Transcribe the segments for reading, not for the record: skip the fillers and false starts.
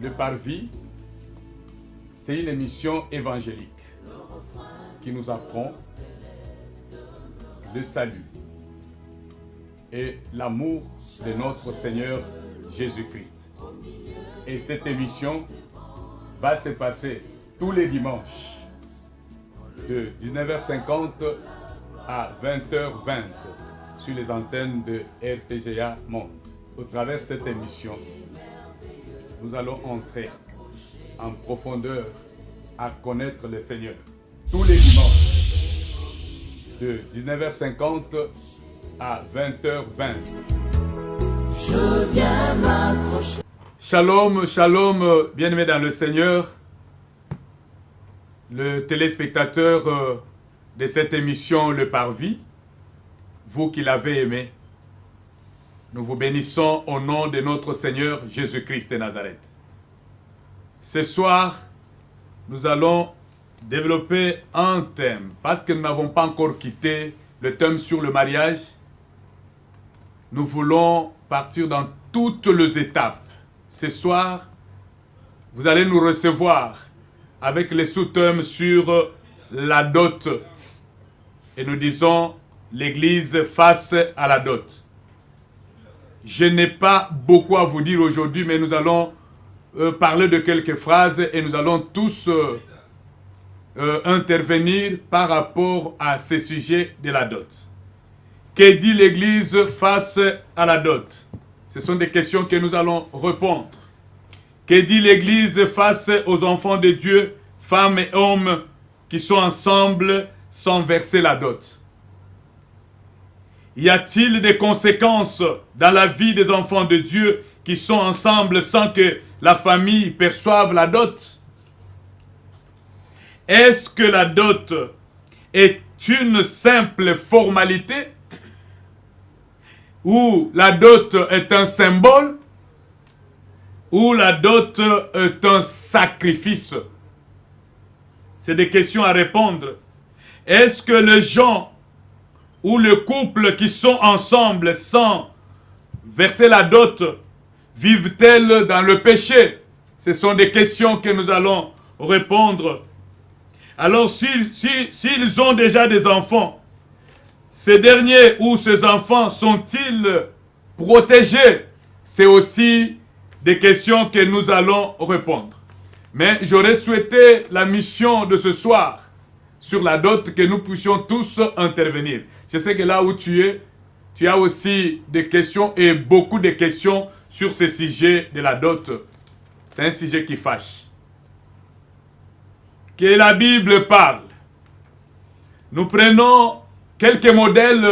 Le Parvis, c'est une émission évangélique qui nous apprend le salut et l'amour de notre Seigneur Jésus-Christ. Et cette émission va se passer tous les dimanches de 19h50 à 20h20 sur les antennes de RTGA Monde. Au travers de cette émission, nous allons entrer en profondeur à connaître le Seigneur. Tous les dimanches de 19h50 à 20h20. Je viens m'accrocher. Shalom, shalom, bien-aimés dans le Seigneur. Le téléspectateur de cette émission Le Parvis, vous qui l'avez aimé, nous vous bénissons au nom de notre Seigneur Jésus-Christ de Nazareth. Ce soir, nous allons développer un thème, parce que nous n'avons pas encore quitté le thème sur le mariage. Nous voulons partir dans toutes les étapes. Ce soir, vous allez nous recevoir avec les sous-thèmes sur la dot. Et nous disons l'Église face à la dot. Je n'ai pas beaucoup à vous dire aujourd'hui, mais nous allons parler de quelques phrases et nous allons tous intervenir par rapport à ce sujet de la dot. Que dit l'Église face à la dot? Ce sont des questions que nous allons répondre. Que dit l'Église face aux enfants de Dieu, femmes et hommes qui sont ensemble sans verser la dot? Y a-t-il des conséquences dans la vie des enfants de Dieu qui sont ensemble sans que la famille perçoive la dot? Est-ce que la dot est une simple formalité? Ou la dot est un symbole? Ou la dot est un sacrifice? C'est des questions à répondre. Est-ce que les gens ou le couple qui sont ensemble sans verser la dot vivent-elles dans le péché? Ce sont des questions que nous allons répondre. Alors, s'ils ont déjà des enfants, ces derniers ou ces enfants sont-ils protégés? C'est aussi des questions que nous allons répondre. Mais j'aurais souhaité la mission de ce soir sur la dot que nous puissions tous intervenir. Je sais que là où tu es, tu as aussi des questions et beaucoup de questions sur ce sujet de la dot. C'est un sujet qui fâche. Que la Bible parle. Nous prenons quelques modèles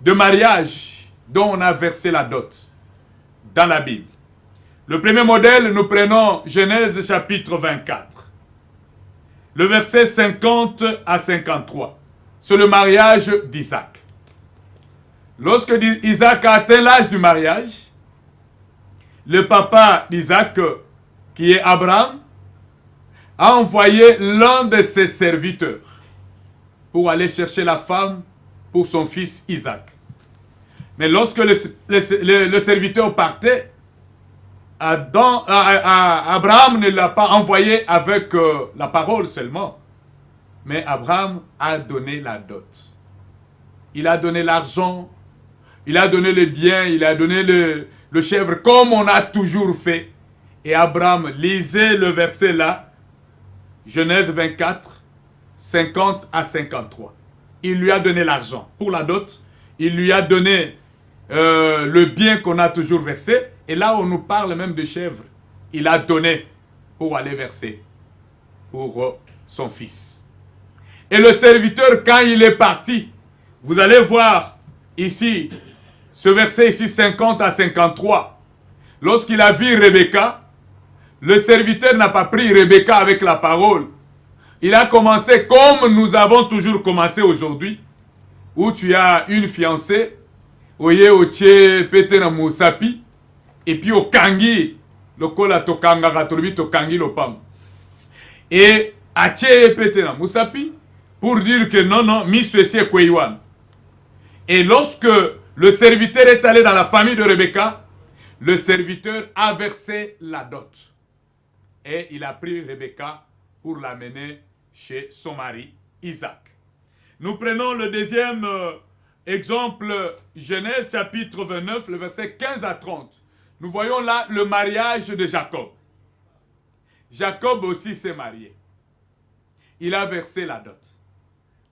de mariage dont on a versé la dot dans la Bible. Le premier modèle, nous prenons Genèse chapitre 24. Le verset 50 à 53. C'est le mariage d'Isaac. Lorsque Isaac a atteint l'âge du mariage, le papa d'Isaac, qui est Abraham, a envoyé l'un de ses serviteurs pour aller chercher la femme pour son fils Isaac. Mais lorsque le serviteur partait, Abraham ne l'a pas envoyé avec la parole seulement. Mais Abraham a donné la dot. Il a donné l'argent, il a donné les biens, il a donné le chèvre, comme on a toujours fait. Et Abraham, lisez le verset là, Genèse 24, 50 à 53. Il lui a donné l'argent pour la dot, il lui a donné le bien qu'on a toujours versé. Et là, on nous parle même de chèvre. Il a donné pour aller verser pour son fils. Et le serviteur, quand il est parti, vous allez voir ici, ce verset ici, 50 à 53. Lorsqu'il a vu Rebecca, le serviteur n'a pas pris Rebecca avec la parole. Il a commencé comme nous avons toujours commencé aujourd'hui, où tu as une fiancée, oye otie pete na musapi, et puis au kangi, le kola to kanga katolobi to kangi lo pam. Et atie pete na musapi, pour dire que non, mi suesi kweiwan. Et lorsque le serviteur est allé dans la famille de Rebecca, le serviteur a versé la dot. Et il a pris Rebecca pour l'amener chez son mari, Isaac. Nous prenons le deuxième exemple, Genèse chapitre 29, le verset 15 à 30. Nous voyons là le mariage de Jacob. Jacob aussi s'est marié. Il a versé la dot.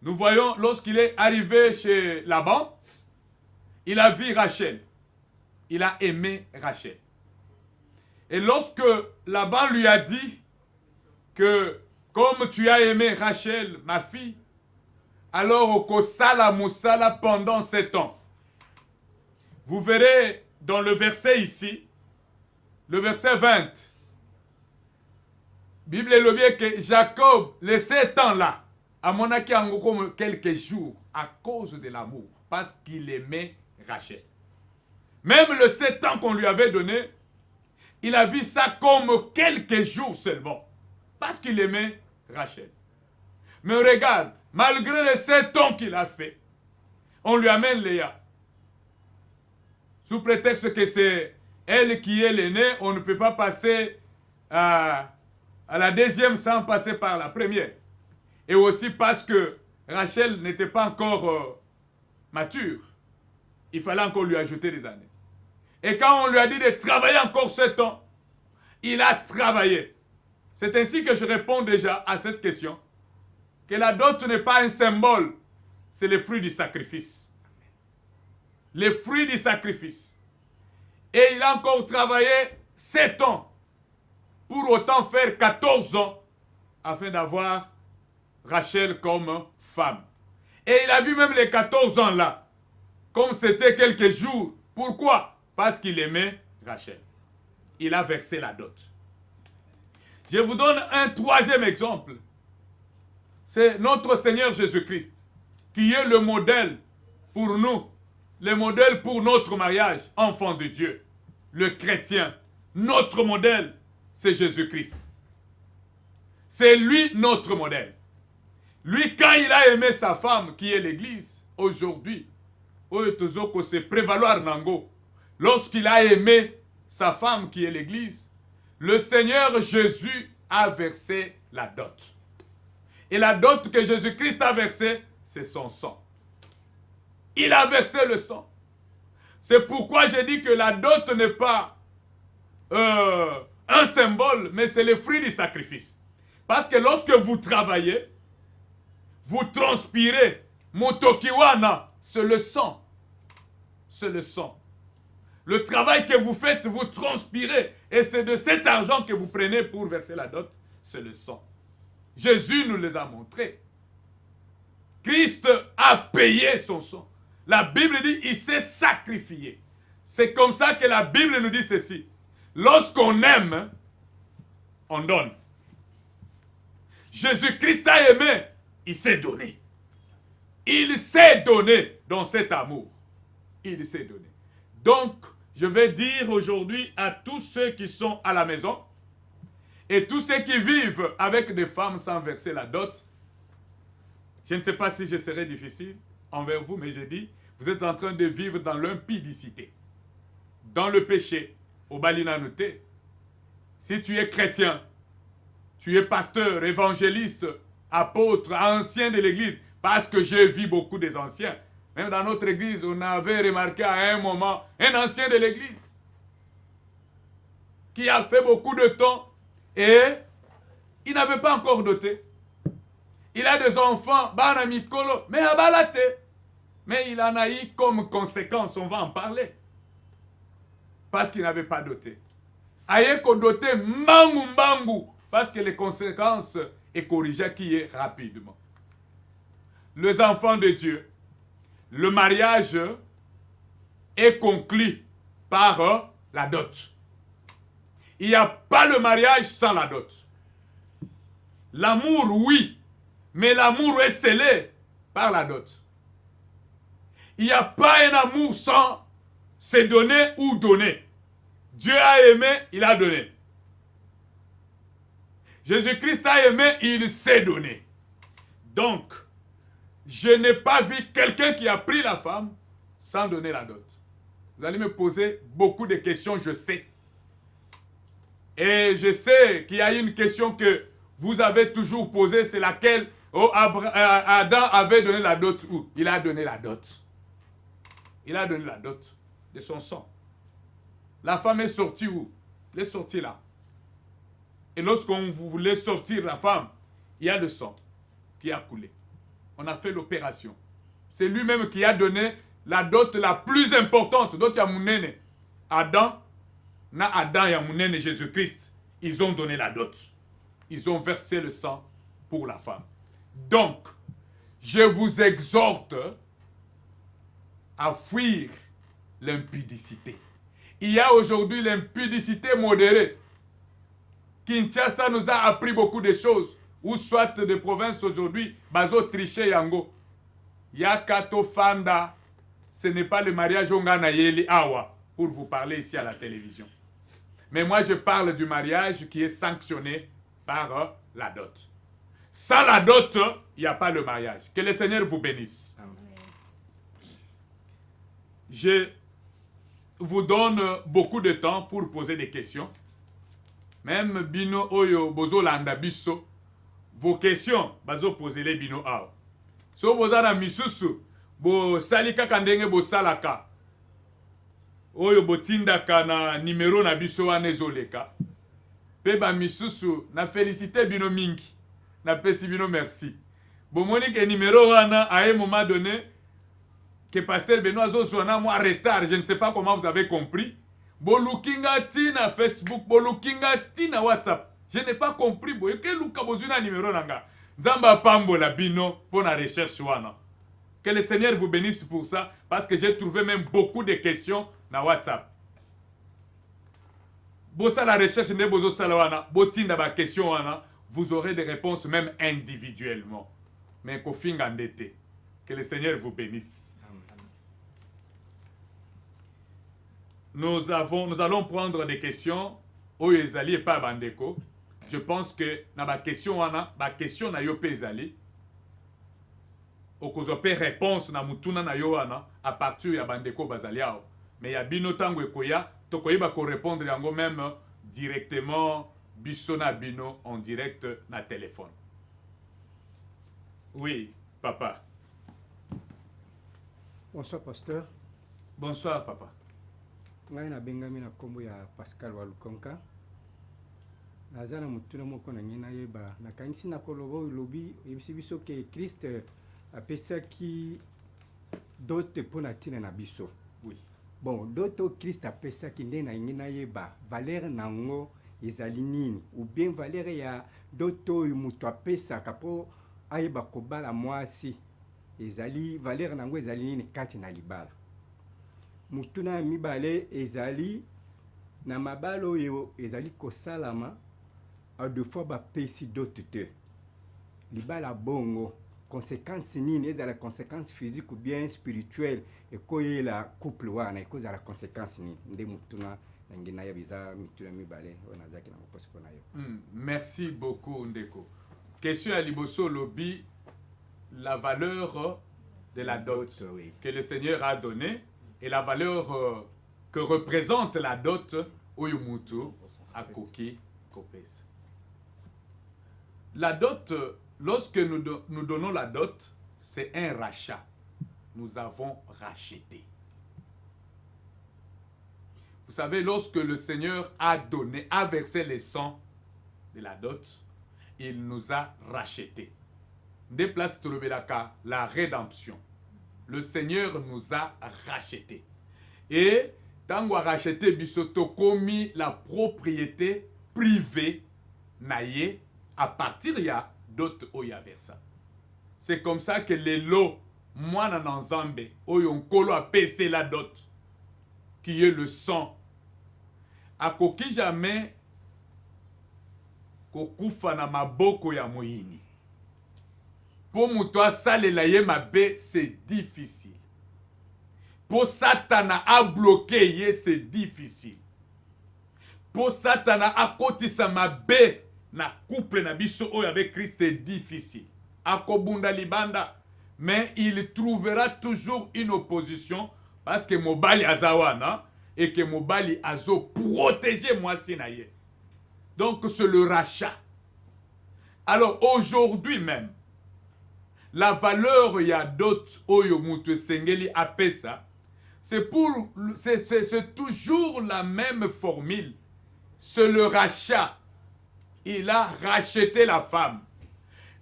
Nous voyons, lorsqu'il est arrivé chez Laban, il a vu Rachel. Il a aimé Rachel. Et lorsque Laban lui a dit que comme tu as aimé Rachel, ma fille, alors au Kosala Moussala pendant 7 ans. Vous verrez dans le verset ici, le verset 20. Bible est le bien que Jacob, les 7 ans là, a monaki comme quelques jours à cause de l'amour, parce qu'il aimait Rachel. Même le 7 ans qu'on lui avait donné, il a vu ça comme quelques jours seulement, parce qu'il aimait Rachel. Mais regarde, malgré les 7 ans qu'il a fait, on lui amène Léa. Sous prétexte que c'est elle qui est l'aînée, on ne peut pas passer à la deuxième sans passer par la première. Et aussi parce que Rachel n'était pas encore mature. Il fallait encore lui ajouter des années. Et quand on lui a dit de travailler encore 7 ans, il a travaillé. C'est ainsi que je réponds déjà à cette question. Que la dot n'est pas un symbole, c'est le fruit du sacrifice. Le fruit du sacrifice. Et il a encore travaillé 7 ans pour autant faire 14 ans afin d'avoir Rachel comme femme. Et il a vu même les 14 ans là, comme c'était quelques jours. Pourquoi? Parce qu'il aimait Rachel. Il a versé la dot. Je vous donne un troisième exemple. C'est notre Seigneur Jésus-Christ qui est le modèle pour nous, le modèle pour notre mariage, enfant de Dieu, le chrétien. Notre modèle, c'est Jésus-Christ. C'est lui notre modèle. Lui, quand il a aimé sa femme, qui est l'Église, aujourd'hui, c'est prévaloir Nango, lorsqu'il a aimé sa femme, qui est l'Église, le Seigneur Jésus a versé la dot. Et la dot que Jésus-Christ a versée, c'est son sang. Il a versé le sang. C'est pourquoi j'ai dit que la dot n'est pas un symbole, mais c'est le fruit du sacrifice. Parce que lorsque vous travaillez, vous transpirez, motokiwana, c'est le sang. C'est le sang. Le travail que vous faites, vous transpirez. Et c'est de cet argent que vous prenez pour verser la dot, c'est le sang. Jésus nous les a montrés. Christ a payé son sang. La Bible dit il s'est sacrifié. C'est comme ça que la Bible nous dit ceci. Lorsqu'on aime, on donne. Jésus-Christ a aimé, il s'est donné. Il s'est donné dans cet amour. Il s'est donné. Donc, je vais dire aujourd'hui à tous ceux qui sont à la maison et tous ceux qui vivent avec des femmes sans verser la dot, je ne sais pas si je serai difficile envers vous, mais j'ai dit, vous êtes en train de vivre dans l'impudicité, dans le péché, au balinanouté. Si tu es chrétien, tu es pasteur, évangéliste, apôtre, ancien de l'église, parce que j'ai vu beaucoup des anciens. Même dans notre église, on avait remarqué à un moment un ancien de l'église qui a fait beaucoup de temps et il n'avait pas encore doté. Il a des enfants, banamikolo, mais abalate. Mais il en a eu comme conséquence, on va en parler. Parce qu'il n'avait pas doté. Ayeko doté mbangu mbangu, parce que les conséquences est corrigées qui est rapidement. Les enfants de Dieu, le mariage est conclu par la dot. Il n'y a pas le mariage sans la dot. L'amour, oui, mais l'amour est scellé par la dot. Il n'y a pas un amour sans se donner ou donner. Dieu a aimé, il a donné. Jésus-Christ a aimé, il s'est donné. Donc, je n'ai pas vu quelqu'un qui a pris la femme sans donner la dot. Vous allez me poser beaucoup de questions, je sais. Et je sais qu'il y a une question que vous avez toujours posée, c'est laquelle Adam avait donné la dot où? Il a donné la dot. Il a donné la dot de son sang. La femme est sortie où? Elle est sortie là. Et lorsqu'on voulait sortir la femme, il y a le sang qui a coulé. On a fait l'opération. C'est lui-même qui a donné la dot la plus importante. Dot ya munene. Adam et munene Jésus-Christ, ils ont donné la dot. Ils ont versé le sang pour la femme. Donc, je vous exhorte à fuir l'impudicité. Il y a aujourd'hui l'impudicité modérée. Kinshasa nous a appris beaucoup de choses. Ou soit de provinces aujourd'hui, bazo tricher yango. Yakato Fanda, ce n'est pas le mariage Ongana Yeli Awa, pour vous parler ici à la télévision. Mais moi je parle du mariage qui est sanctionné par la dot. Sans la dot, il n'y a pas le mariage. Que le Seigneur vous bénisse. Amen. Je vous donne beaucoup de temps pour poser des questions. Même Bino Oyo Bozo Landa Bisso, vos questions, bazo poser les Bino Awa. So bozana misusu, bo salika kandenge bo salaka. Oyo botindaka na numéro na biso wana ezoleka. Pe ba misusu na félicité bino mingi. Na pesi bino merci. Bo moni ke numéro wana à un moment donné que pasteur Benoît Zozwana moi retard, je ne sais pas comment vous avez compris. Bo lookinga ti na Facebook, bo lookinga ti na WhatsApp. Je n'ai pas compris bo ke luka bozuna numéro nanga. Zamba pambola bino pour la recherche wana. Que le Seigneur vous bénisse pour ça parce que j'ai trouvé même beaucoup de questions na WhatsApp. Bossa la recherche ne bozo salawana, botinda ba question wana, vous aurez des réponses même individuellement. Mais ko finga ndete. Que le Seigneur vous bénisse. Nous allons prendre des questions au ezali et pas bandeko. Je pense que na ba question wana, ba question na yo pe ezali. Okozope réponse na mutuna na yo wana à partir ya bandeko bazaliao. Mais ya bino tango ekoya, tokoyeba ko répondre yango même directement biso na bino en direct na téléphone. Oui, papa. Bonsoir pasteur. Bonsoir papa. Ngai na bengami na kombo ya Pascal Walukonka. Nazana mutuna moko na ngina yeba na kanisi na kolobo lobi yebisi biso ke Christ apesaki dote pona tina na biso. Oui. Bon, doto Christ apesaki nde na ngina yeba valeur nango ezali nini ou bien valeur ya doto muto apesaka po ayeba kobala mwasi ezali valeur nango ezali nini kati na libala. Mutuna mibale ezali na mabalo yo ezali kosalama a deux fois ba pesi dote te. Libala bongo conséquence nini ezala conséquence physique ou bien spirituelle et koye la couple wana eko za la conséquence ni nde mutuna ngina ya biza mituna mibale ona zaki na moposi pona yo. Merci beaucoup Ndeko. Question à Liboso Lobi, la valeur de la dot oui, que le Seigneur a donnée et la valeur que représente la dot Oyumutu à Koki Kopes. La dot, lorsque nous donnons la dot, c'est un rachat. Nous avons racheté. Vous savez, lorsque le Seigneur a versé les sangs de la dot, il nous a rachetés. Des places la rédemption. Le Seigneur nous a rachetés. Et tant qu'on a racheté, bisoto commis la propriété privée naïe à partir ya d'autres oya versa. C'est comme ça que les lots, moi nan ensemble, oyon kolo a payé la dot, qui est le sang. A koki jamais kokufa na maboko ya moyini. Pour muto salela ye mabe, c'est difficile. Pour Satana a bloqué, c'est difficile. Pour Satana a kotisa mabe na couple na biso oyo avec Christ, c'est difficile. Akobunda libanda, mais il trouvera toujours une opposition parce que mobali azawana et que mobali azo protéger mwasi na ye. Donc c'est le rachat. Alors aujourd'hui même, la valeur ya dot oyo mutu sengeli apesa, c'est toujours la même formule. C'est le rachat. Il a racheté la femme.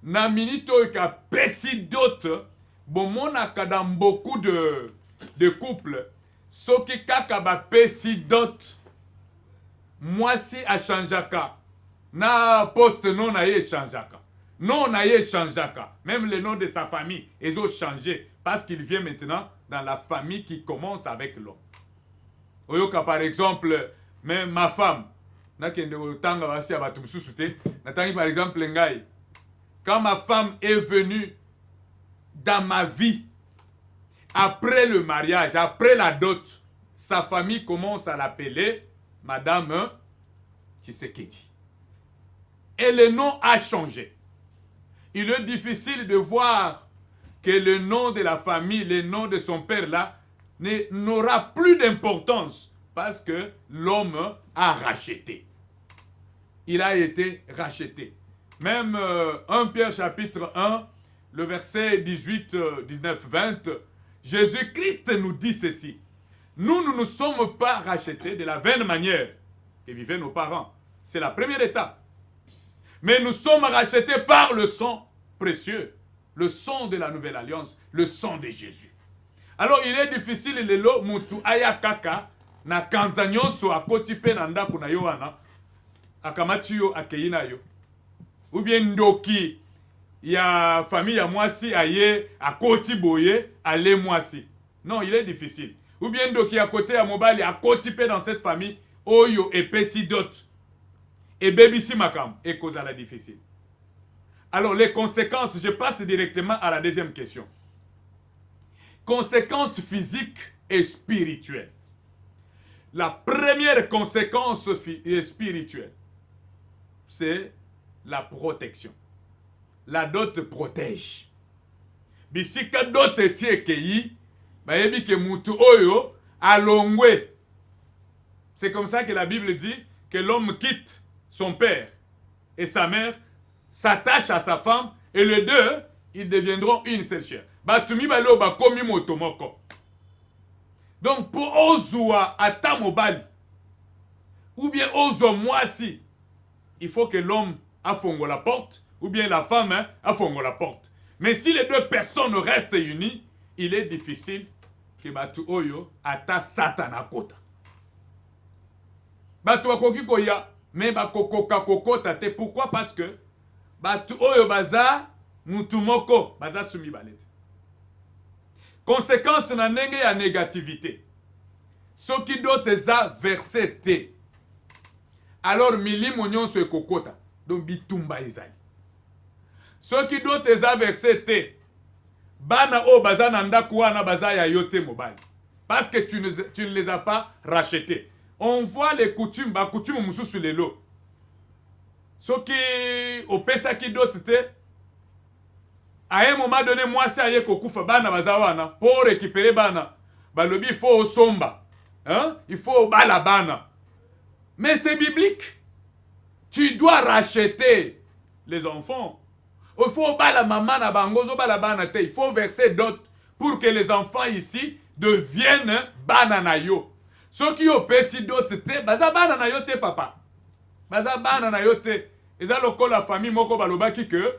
Na minito ka pesi dot, bon monaka dans beaucoup de couples, soki kaka ba pesi dot, mwasi a changeaka. Na poste non na ye changeaka. Non na ye changeaka. Même le nom de sa famille, ils ont changé. Parce qu'il vient maintenant dans la famille qui commence avec l'homme. Oyoka par exemple, même ma femme, par exemple, quand ma femme est venue dans ma vie, après le mariage, après la dot, sa famille commence à l'appeler Madame Tshisekedi. Et le nom a changé. Il est difficile de voir que le nom de la famille, le nom de son père là, n'aura plus d'importance parce que l'homme a racheté. Il a été racheté. Même 1 Pierre chapitre 1, le verset 18, 19, 20, Jésus-Christ nous dit ceci. Nous ne nous sommes pas rachetés de la vaine manière que vivaient nos parents. C'est la première étape. Mais nous sommes rachetés par le sang précieux, le sang de la nouvelle alliance, le sang de Jésus. Alors il est difficile lelo mutu ayakaka na kanzanyonso akotipe na ndaku na yoana akamati yo akeyina yo. Ou bien ndoki ya famille ya mwasi aye akoti boye ale mwasi. Non, il est difficile. Ou bien ndoki à côté ya mobali akotipe dans cette famille oyo epesi dot. Et bébisi makam et cause à la difficile. Alors les conséquences, je passe directement à la deuxième question. Conséquences physiques et spirituelles. La première conséquence spirituelle, c'est la protection. La dot protège. Bisika dot tiekei, bayebi ke mutu oyo alongwe. C'est comme ça que la Bible dit que l'homme quitte son père et sa mère, s'attachent à sa femme, et les deux, ils deviendront une seule chair. Batumi balo ba komi motomoko. Donc pour ozua ata mobali, ou bien ozo mwasi, il faut que l'homme afongo la porte, ou bien la femme afongo la porte. Mais si les deux personnes restent unies, il est difficile que batu oyo ata satana kota. Batu wakoki koya, mais bakokoka kokota te. Pourquoi? Parce que batu oyo baza mutumoko baza sumi balete. Conséquence na ndenge ya négativité. Soki dote za verset te. Alors milimo nyonso ekokota. Donc bitumba ezali. Soki dote za verset te. Bana o baza na ndaku wana baza ya yote mobali. Parce que tu ne les as pas rachetés. On voit les coutumes, ba coutume mususu lelo. Soki opesa ki dote te. À un moment donné, moi, c'est aye kokufa bana bazawana pour récupérer bana. Balobi, il faut au somba. Hein? Il faut au bala bana. Mais c'est biblique. Tu dois racheter les enfants. Il faut au bala maman na bangozo bala bana te. Il faut verser d'autres pour que les enfants ici deviennent bana na yo. Ceux qui ont pesi d'autres te, baza bana na yo te papa. Baza bana na yo te. Et ça, la famille moko balobaki que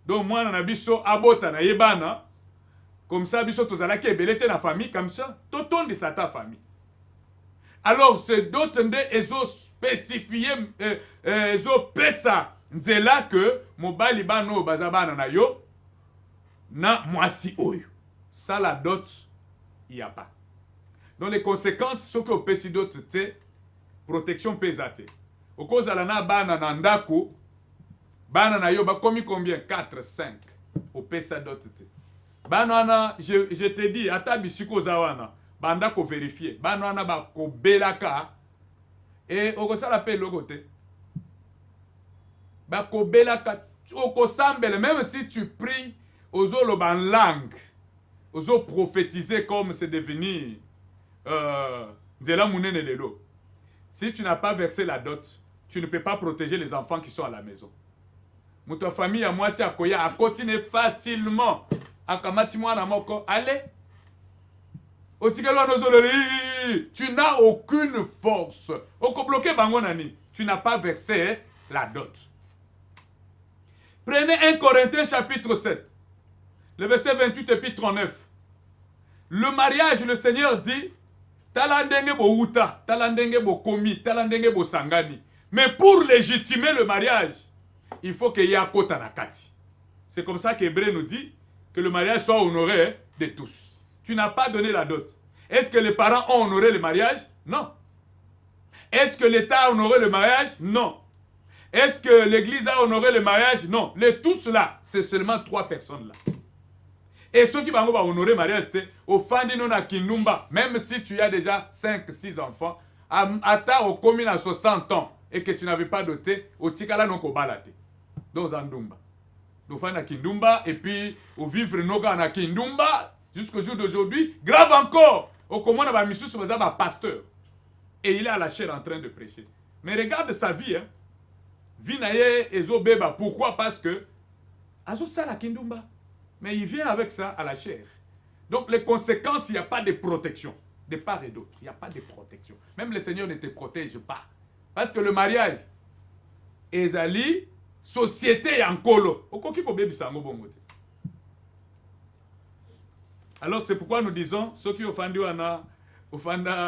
donc moi na biso abota na yebana comme ça biso tozala ki ebelete na famille comme ça totonde sa ta famille. Alors c'est d'autres nde ezo spécifier ezo pesa nzela que mobali bano bazabana na yo na mwasi oyo. Ça la dot il y a pas. Donc les conséquences sont que opesi dot te protection pesate. Au cause ala na bana na ndako bana na yo ba komi combien 4 5 au pesa dote. Bana je te dis ata bisiko zawana banda ko vérifier bana ba ko belaka et oko sala pe logote ba ko belaka oko sambele même si tu pries aux olo ban langue aux prophétiser comme c'est devenu Nzela Mounene Lelo. Si tu n'as pas versé la dot, tu ne peux pas protéger les enfants qui sont à la maison. Ta famille à moi, c'est à Koya, à continuer facilement. À Kamati Mwana Moko, allez. Tu n'as aucune force. Tu n'as pas versé la dot. Prenez 1 Corinthiens chapitre 7, le verset 28 et puis 39. Le mariage, le Seigneur dit, talandenge bo uta, talandenge bo komi, talandenge bo sangani. Mais pour légitimer le mariage, il faut qu'il y ait kota nakati. C'est comme ça qu'Hébreu nous dit que le mariage soit honoré de tous. Tu n'as pas donné la dot. Est-ce que les parents ont honoré le mariage? Non. Est-ce que l'État a honoré le mariage? Non. Est-ce que l'Église a honoré le mariage? Non. Les tous là, c'est seulement 3 personnes là. Et ceux qui vont honorer le mariage, c'est au Fandino na Kindumba, même si tu as déjà 5-6 enfants, à ta au commune à 60 ans, et que tu n'avais pas doté, au Tikala non kobalate. Dans Andumba. Au Fandina Kindumba, et puis au vivre Noga na Kindumba, jusqu'au jour d'aujourd'hui, grave encore, au commune à Missus, vous avez un pasteur. Et il est à la chair en train de prêcher. Mais regarde sa vie, hein. Vinaye Ezo Beba. Pourquoi? Parce que Azo Sala Kindumba. Mais il vient avec ça à la chair. Donc les conséquences, il n'y a pas de protection. De part et d'autre, il n'y a pas de protection. Même le Seigneur ne te protège pas. Parce que le mariage, Ezali, société en colo. Alors c'est pourquoi nous disons, ceux qui ont offendu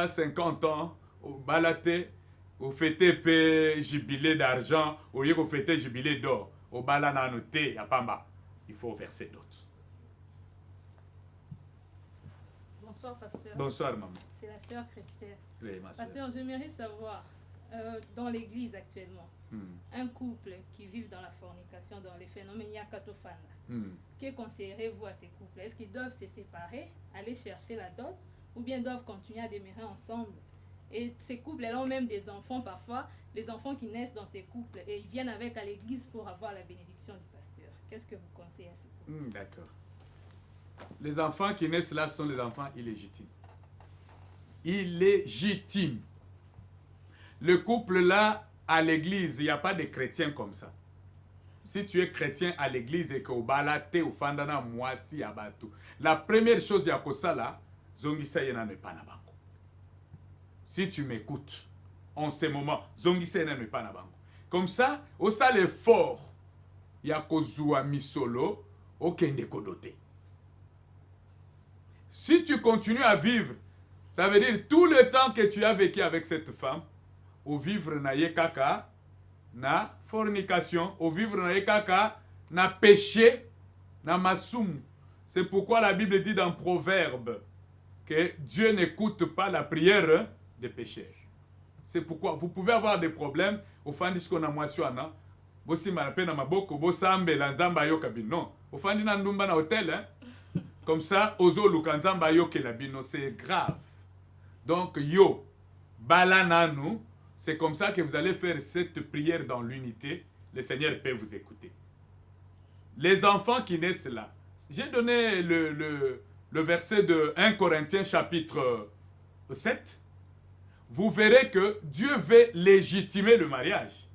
50 ans, au balaté, au fêté jubilé d'argent, au lieu de fêter jubilé d'or, au balana noté, à Pamba, il faut verser d'autres. Bonsoir, pasteur. Bonsoir, maman. C'est la sœur Christelle. Oui, ma sœur. Pasteur, j'aimerais savoir, dans l'église actuellement, un couple qui vit dans la fornication, dans les phénomènes yakatofana, que conseillerez-vous à ces couples? Est-ce qu'ils doivent se séparer, aller chercher la dot, ou bien doivent continuer à demeurer ensemble? Et ces couples, elles ont même des enfants parfois, les enfants qui naissent dans ces couples, et ils viennent avec à l'église pour avoir la bénédiction du pasteur. Qu'est-ce que vous conseillez à ces couples? D'accord. Les enfants qui naissent là sont les enfants illégitimes. Illégitimes. Le couple là, à l'église, il n'y a pas de chrétiens comme ça. Si tu es chrétien à l'église et que au balate ou fandana moisi abatu, la première chose il y a que ça là, zongisa yena ne pas na bango. Si tu m'écoutes en ce moment, zongisa yena ne pas na bango. Comme ça, au ça l'effort, il y a que zoua misolo, okende kodote. Si tu continues à vivre, ça veut dire tout le temps que tu as vécu avec cette femme, au vivre na yekaka, na fornication, au vivre na yekaka, na péché, na masum. C'est pourquoi la Bible dit dans Proverbe que Dieu n'écoute pas la prière des pécheurs. C'est pourquoi vous pouvez avoir des problèmes au fandi qu'on a moisiana, bosi malape na maboko, bosambe la nzamba yoka bino. Au fandi na ndumba na hôtel, hein. Comme ça, ozo lukanzamba yo ke la bino, c'est grave. Donc yo balananu, c'est comme ça que vous allez faire cette prière dans l'unité. Le Seigneur peut vous écouter. Les enfants qui naissent là, j'ai donné le verset de 1 Corinthiens chapitre 7. Vous verrez que Dieu veut légitimer le mariage.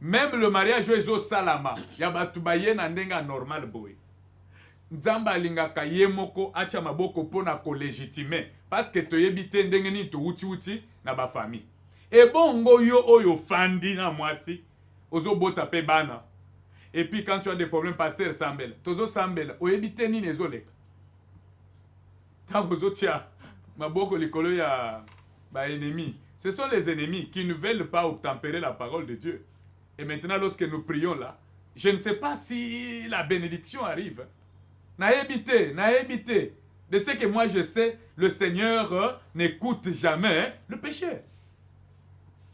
Même le mariage ozo salama, yabatubaye na ndenga normal boy. Nzamba lingaka yemoko acha maboko pona ko légitimer parce que toyebite ndenge ni to uti na ba famille. Et bongo yo oyo fandi na mwasi ozo bota pe bana. Et puis quand tu as des problèmes pasteur Sambel, tozo Sambel oyebite ni nezoleka. Tant ozo tia maboko likolo ya ba ennemis. Ce sont les ennemis qui ne veulent pas obtempérer la parole de Dieu. Et maintenant lorsque nous prions là, je ne sais pas si la bénédiction arrive. Naébité. De ce que moi je sais, le Seigneur n'écoute jamais le péché.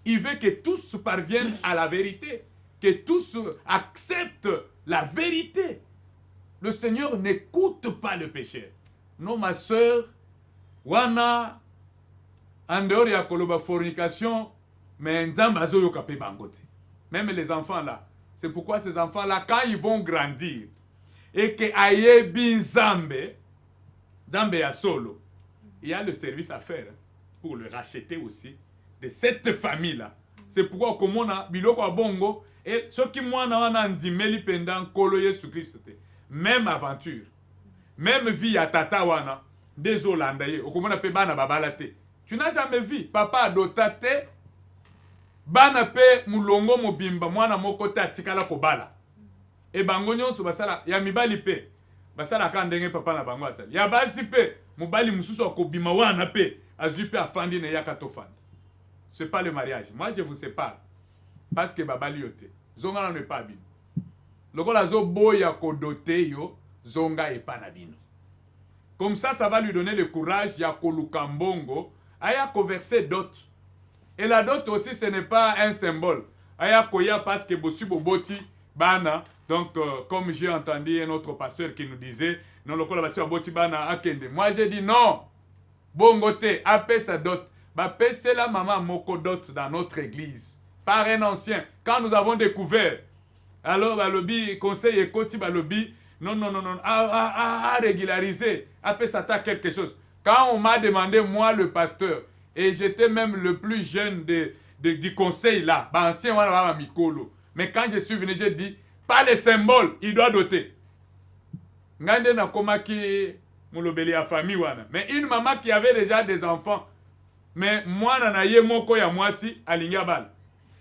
Il veut que tous parviennent à la vérité, que tous acceptent la vérité. Le Seigneur n'écoute pas le péché. Non, ma soeur, wana, en dehors ya koloba fornication, mais nzamba zo yoka pe bangote. Même les enfants là. C'est pourquoi ces enfants là, quand ils vont grandir, et que ayebi nzambe ya solo, il y a le service à faire pour le racheter aussi de cette famille-là. C'est pourquoi comme on a biloko a bongo et ce qui moi na wana ndimeli pendant kolo Yesu Christ même aventure même vie à tata wana des Hollandais okomona pe bana babala te. Tu n'as jamais vu papa adotate bana pe mulongo mobimba mwana moko te atikala kobala e bango nyonso basala ya mibali pe basala ka ndenge papa na bango asali ya basi pe mobali mususu akobima wana pe azui pe afandi na yaka tofanda. C'est pas le mariage. Moi je vous sépare parce que babali yote zonga na pas bino lokola zo boya kodote yo zonga e pa na bino. Comme ça va lui donner le courage ya koluka mbongo aya converser dot. Et la dot aussi, ce n'est pas un symbole. Aya koya parce que bossi boboti bana. Donc, comme j'ai entendu un autre pasteur qui nous disait, non, le kola basi boboti bana akende. Moi, j'ai dit non. Bongote, appelle sa dot. Bapé, c'est la maman moko dot dans notre église. Par un ancien. Quand nous avons découvert, alors, balobi, conseil et koti balobi, non, à régulariser. Appelle ça quelque chose. Quand on m'a demandé, moi, le pasteur, et j'étais même le plus jeune du conseil là. Ancien, mais quand je suis venu, j'ai dit, pas les symboles, il doit doter. Ngande na komaki mulobeli ya famille wana. Mais une maman qui avait déjà des enfants, mais moi na ye moko ya mwasi alinga bal.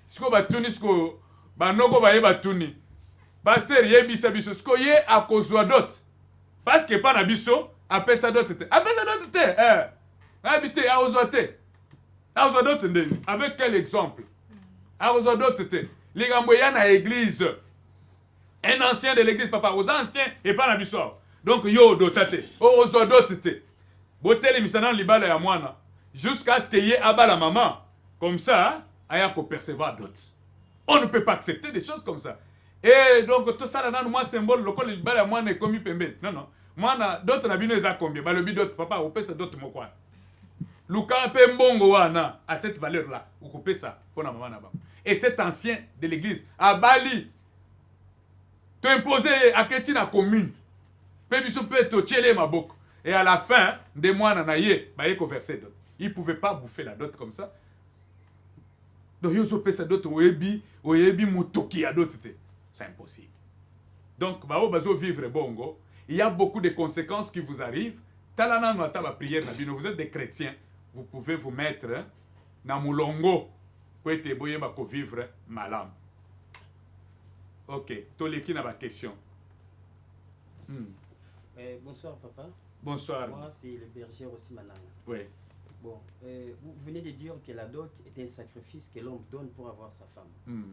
Siko batuni siko banoko baye batuni. Pasteur yebisa biso siko ye akozwa dot. Parce que pas na biso appelle ça dot te. Appelle ça dot te. Habité à ozote. Avec quel exemple? Les Gamboyans à l'église. Un ancien de l'église, papa, aux anciens et pas la bissor. Donc, yo, dotate. Aux dotate. Botel misanan libala ya mwana. Jusqu'à ce qu'il y ait abat la maman. Comme ça, aya ko percevoir d'autres. On ne peut pas accepter des choses comme ça. Et donc, tout ça, là, moi, symbole, le col libala ya mwana est commis pembe. Non. Moi, d'autres n'a bino za combien? Bah, le bidot, papa, on peut ça d'autres mo quoi. Luka pe mbongo wana à cette valeur là vous coupez ça pour la maman là-bas. Et cet ancien de l'église à Bali te imposer à Ketina commune pe biso pe to tchele maboko et à la fin des mois nanaye ba yeko verser d'autres. Il pouvait pas bouffer la dot comme ça. Donc yo so pe ça d'autres oyebi motoki à d'autres c'est impossible. Donc ba o bazo vivre bongo, il y a beaucoup de conséquences qui vous arrivent. Talana no ataba prière na bino, vous êtes des chrétiens. Vous pouvez vous mettre dans Moulongo pour être boyeba ko vivre malam. Ok, Toleki na ba question. Bonsoir papa. Bonsoir. Moi c'est le berger aussi Mananga. Oui. Bon, vous venez de dire que la dot est un sacrifice que l'homme donne pour avoir sa femme.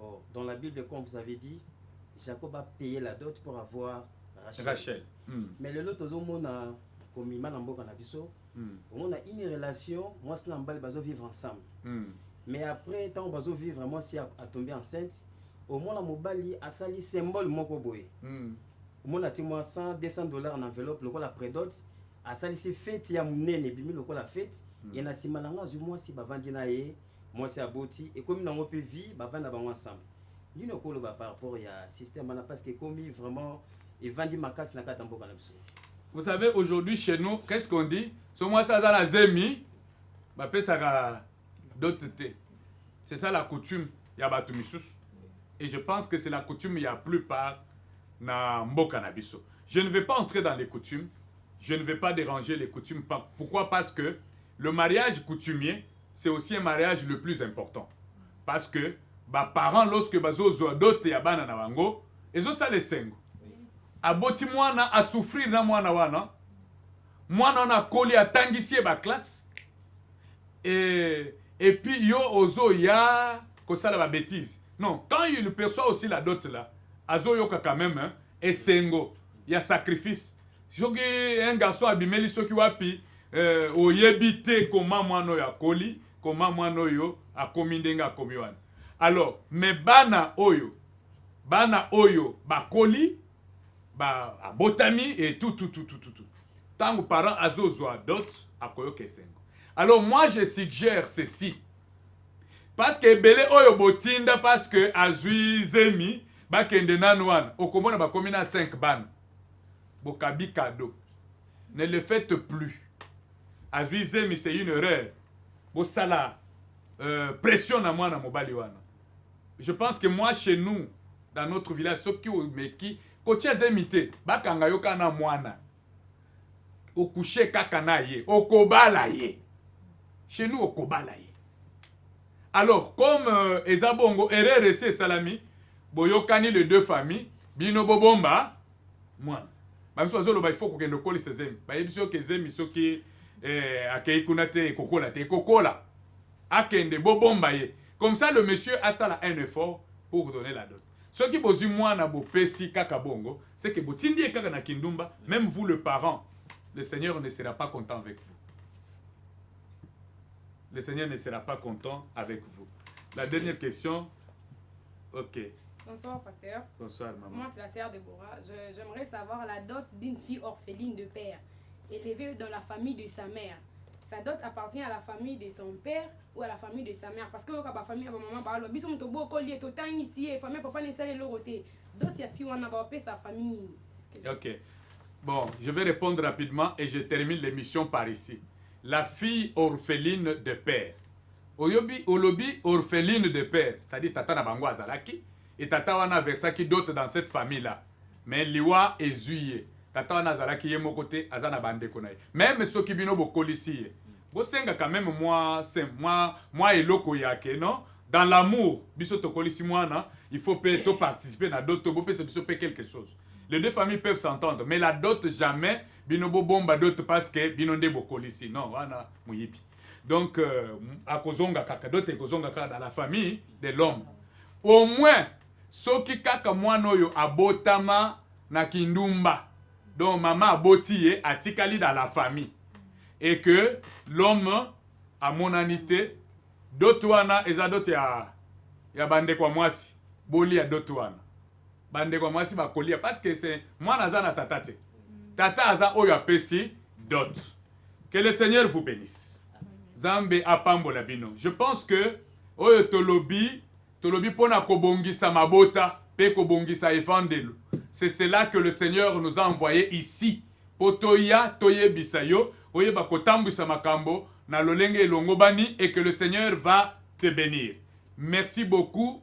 Oh, dans la Bible, comme vous avez dit, Jacob a payé la dot pour avoir Rachel. Mais le lot on a comme Imanambo Kanabiso. On a une relation, moi c'est l'embal bazo vivre ensemble. Mais après tant bazo vivre moi si a tombé enceinte, au moins la mobali a sali symbole moko boy. Au moins a timo $100-200 en enveloppe le la prédot a sali si fête ya munene bimi le la fête et na simalanga zu moi si bavandi na ye, moi c'est aboti et comme na peut vie bavanda ba ensemble. Ni no ko par rapport à système parce que comme vraiment et vandi makas na katambo Kanabiso. Vous savez, aujourd'hui, chez nous, qu'est-ce qu'on dit? Ce mois, ça a zemi, c'est ça la coutume, il y a Batumisus. Et je pense que c'est la coutume, il y a plupart na Mboka Nabiso. Je ne vais pas entrer dans les coutumes, je ne vais pas déranger les coutumes. Pourquoi? Parce que le mariage coutumier, c'est aussi un mariage le plus important. Parce que, parents, lorsque bazo zoadote ya bana na bango, ezo sa les sengo. Aboti mwana a souffrir na mwana wana mwana na koli atangisie ba classe et puis yo ozo ya kosala ba bêtise. Non, quand il perçoit aussi la dot là azo yoka quand même et sengo ya sacrifice. Jogi un garçon abimeli soki wapi oyebite comment mwana ya koli comment mwana yo akomi ndenga akomi wana. Alors mais bana oyo bakoli ba abotami et tout. Tant que parents azozwa dot akoyo kesengo. Alors moi je suggère ceci. Parce que belé oyo botinda parce que azui zemi ba kende nanwan okomona ba komina 5 ban. Bokabi cadeau. Ne le faites plus. Azuizemi, c'est une erreur. Bosala, pression na moi na mobali wana. Je pense que moi, chez nous, dans notre village, ceux qui ont meki, kotia zemite, bakanga yoka na mwana. Okuche kakana ye, okobala ye. Chez nous, okobala ye. Alors, comme Ezabongo, Erere et Salami, boyokani les deux familles, bino bobomba, mwana. Même si il faut qu'on ait colle ces amis. Bah il faut que les amis soient qui akei kunate kokola te kokola. Akende bobomba ye. Comme ça le monsieur a ça un effort pour donner la dot. Ce qui bozu moi na bo pesi kaka bongo, c'est que botindi kaka na kindumba, même vous le parent, le Seigneur ne sera pas content avec vous. Le Seigneur ne sera pas content avec vous. La dernière question. OK. Bonsoir, pasteur. Bonsoir, maman. Moi, c'est la sœur Déborah. J'aimerais savoir la dot d'une fille orpheline de père, élevée dans la famille de sa mère. Sa dot appartient à la famille de son père ou à la famille de sa mère. Parce que la famille, maman, biso to boko lié to tang ici, famille papa ne sait le roté. Dot ya fille wana ba sa famille. OK. Bon, je vais répondre rapidement et je termine l'émission par ici. La fille orpheline de père. Oyobi olobi orpheline de père, c'est-à-dire tata na bango azalaki et tata wana versaki d'autres dans cette famille là. Mais liwa ezuye. Tata wana azalaki ye mokote azana bande konaye. Même ceux qui bino bokolisi. Bo senga quand même moi eloko yake non dans l'amour biso to kolisi mwana, il faut peut participer na d'autres bo peut biso peut quelque chose. Les deux familles peuvent s'entendre, mais la dot jamais bino bo bomba dot parce que bino nde bokolisi. Non, wana muyipi. Donc, à kozonga kaka, d'autres kozonga kaka dans la famille de l'homme. Au moins, ceux qui kaka mwanoyo abotama na kindumba, donc maman abotiye atikali dans la famille. Et que l'homme a monanité, d'autres wana, eza d'autres ya bande kwa mwasi, boli ya d'autres wana. Bande kwa mwasi bakolia, parce que c'est mwana aza na tatate. Tata aza oyo apesi d'autres. Que le Seigneur vous bénisse. Zambe apambola bino. Je pense que oyo tolobi pona kobongisa mabota pe kobongisa evangelo. C'est cela que le Seigneur nous a envoyé ici. Potoya toye bisayo oye bakotambisa makambo na lolenge elongo bani et que le Seigneur va te bénir. Merci beaucoup.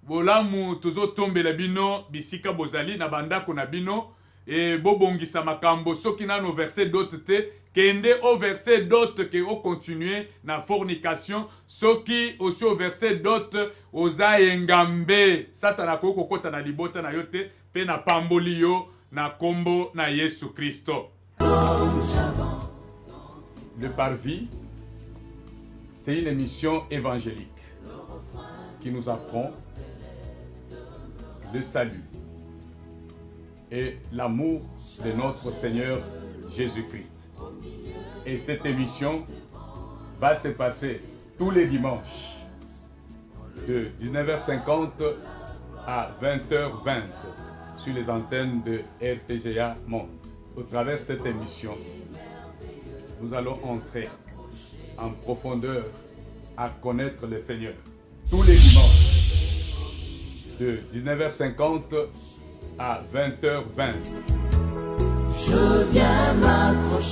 Bolamu tozo tombela bino bisika bozali na bandako na bino et bobongisa makambo soki na no verset d'autres te kende au verset d'autres que au continuer na fornication soki aussi au verset d'autres oza engambe satana ko kokota na libota na yote pe na pamboli yo na kombo na Yesu Kristo. Le Parvis, c'est une émission évangélique qui nous apprend le salut et l'amour de notre Seigneur Jésus-Christ. Et cette émission va se passer tous les dimanches de 19h50 à 20h20 sur les antennes de RTGA Monde. Au travers de cette émission, nous allons entrer en profondeur à connaître le Seigneur. Tous les dimanches de 19h50 à 20h20. Je viens m'accrocher.